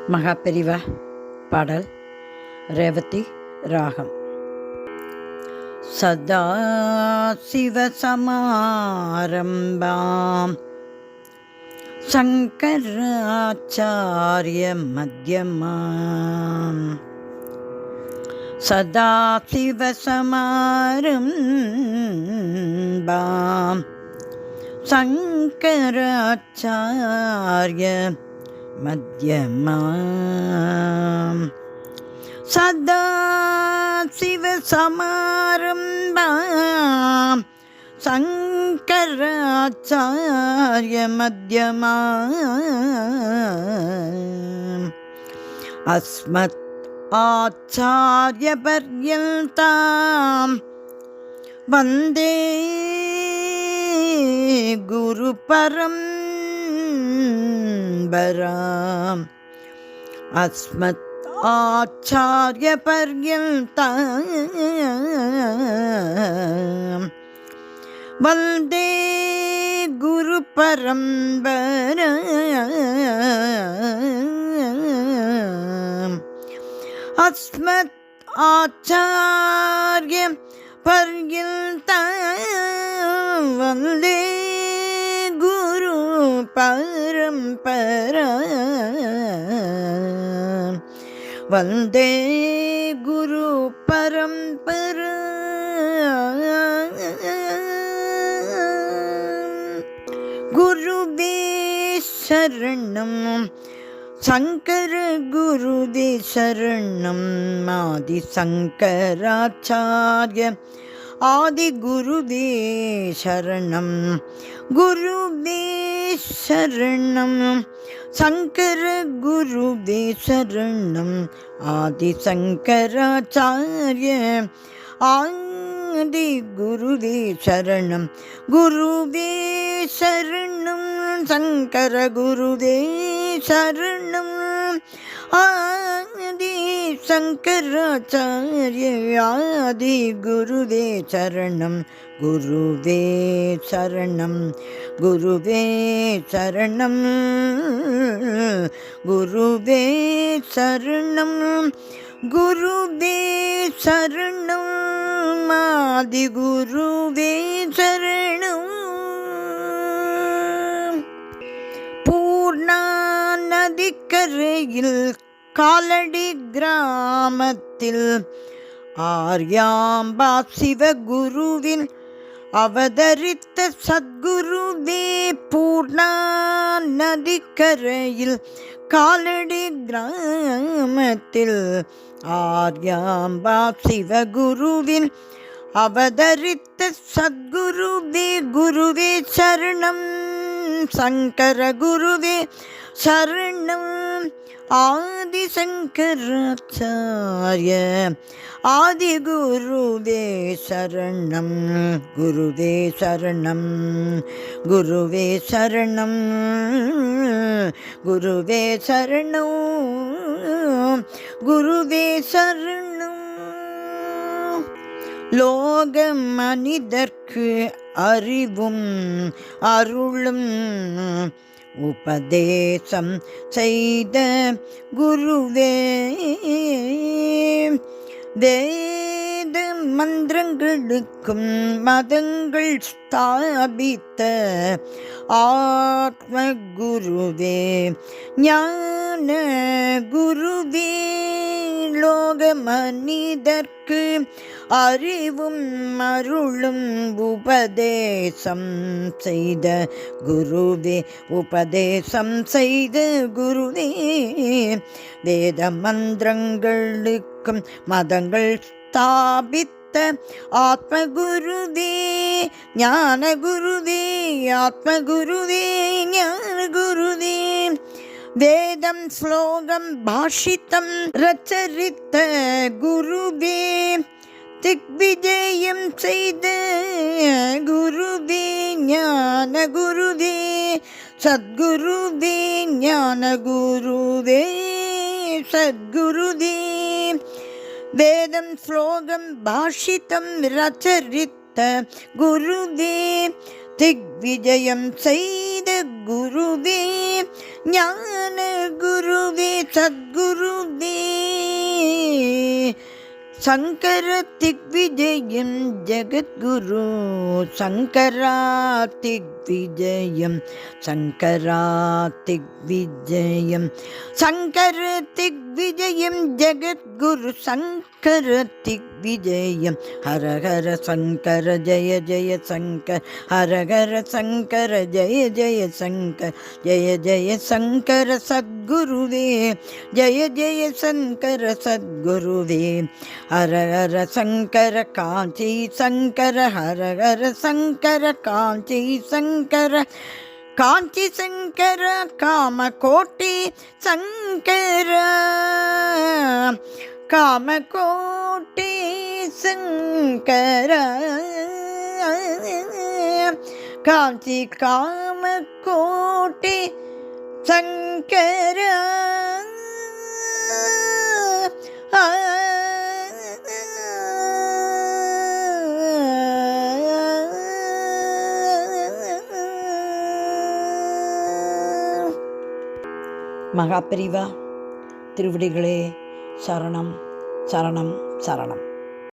மகாபெரிவா பாடல் ரேவதி ராகம். சதா சிவசமாரம்பாம் சங்கராச்சார்ய மத்யமாம். சதா சிவசமாரம்பாம் சங்கராச்சார்ய மத்யமாம். சதா சிவசமாரம்பாம் சங்கராச்சார்ய மத்யமாம். அஸ்மத் ஆச்சார்ய பர்யந்தாம் வந்தே குரு பரம்பராம். அஸ்மத் ஆச்சார்ய பர்யந்தாம் வந்தே குரு பரம்பராம். அஸ்மத் ஆச்சார்ய பர்யந்தாம் வந்தே குரு பரம்பராம். வந்தே குரு பரம்பராம். குருவே சரணம் சங்கர குருவே சரணம். ஆதி சங்கராச்சார்ய ஆதி குருவே சரணம். குருவே சரணம் சங்கர குருவே சரணம். ஆதி சங்கராச்சார்ய ஆதி குருவே சரணம். குருவே சரணம் சங்கர குருவே சரணம். ஆதி சங்கராச்சார்ய ஆதி குருவே சரணம். குருவே சரணம் குருவே சரணம். குருவே சரணம் குருவே சரணம். ஆதி குருவே சரணம். பூர்ணா நதிக்கரையில் காலடி கிராமத்தில் ஆர்யாம்பா சிவகுருவின் அவதரித்த சத்குருவே. பூர்ணா நதிக்கரையில் காலடி கிராமத்தில் ஆர்யாம்பா சிவகுருவின் அவதரித்த சத்குருவே. குருவே சரணம் சங்கர குருவே சரணம். ஆதி சங்கராச்சார்ய ஆதி குருவே சரணம். குருவே சரணம் குருவே சரணம். குருவே சரணம் குருவே சரணம். லோக மனிதர்க்கு அறிவும் அருளும் உபதேசம் செய்த குருவே. வேத மந்திரங்களுக்கும் மதங்கள் ஸ்தாபித்த ஆத்ம குருவே ஞான குருவே. லோக மனிதர்க்கு அறிவும் அருளும் உபதேசம் செய்த குருவே. உபதேசம் செய்த குருவே. வேத மந்திரங்களுக்கும் மதங்கள் ஸ்தாபித்த ஆத்ம குருவே ஞான குருவே. ஆத்ம குருவே ஞான குருவே. வேதம் ஸ்லோகம் பாஷிதம் ரச்சரித்த குருவே. திக்விஜயம் செய்த குருவே ஞான குருவே. சத்குருவே ஞான குருவே சத்குருவே. வேதம் ஸ்லோகம் பாஷிதம் ரச்சரித்த குருவே. திக்விஜயம் செய்த குருவே ஞான குருவே சத்குருதே சங்கர திக்விஜயம் ஜெகத்குரு சங்கரா திக்விஜயம் சங்கரா திக்விஜயம் சங்கர திக்விஜயம் ஜெகத்குரு சங்கர திக்விஜயம் ஹர ஹர சங்கர ஜய ஜய சங்கர் ஹர ஹர சங்கர ஜய ஜய சங்கர் ஜய ஜய சங்கர சத்குருவே ஜய ஜய சங்கர சத்குருவே ஹர ஹர சங்கர காஞ்சி சங்கர ஹர ஹர சங்கர காஞ்சி சங்கர காஞ்சி சங்கர காமகோட்டி சங்கர காமகோட்டி சங்கர காஞ்சி காமகோட்டி சங்கர மகாபெரிவா திருவடிகளே சரணம் சரணம் சரணம்.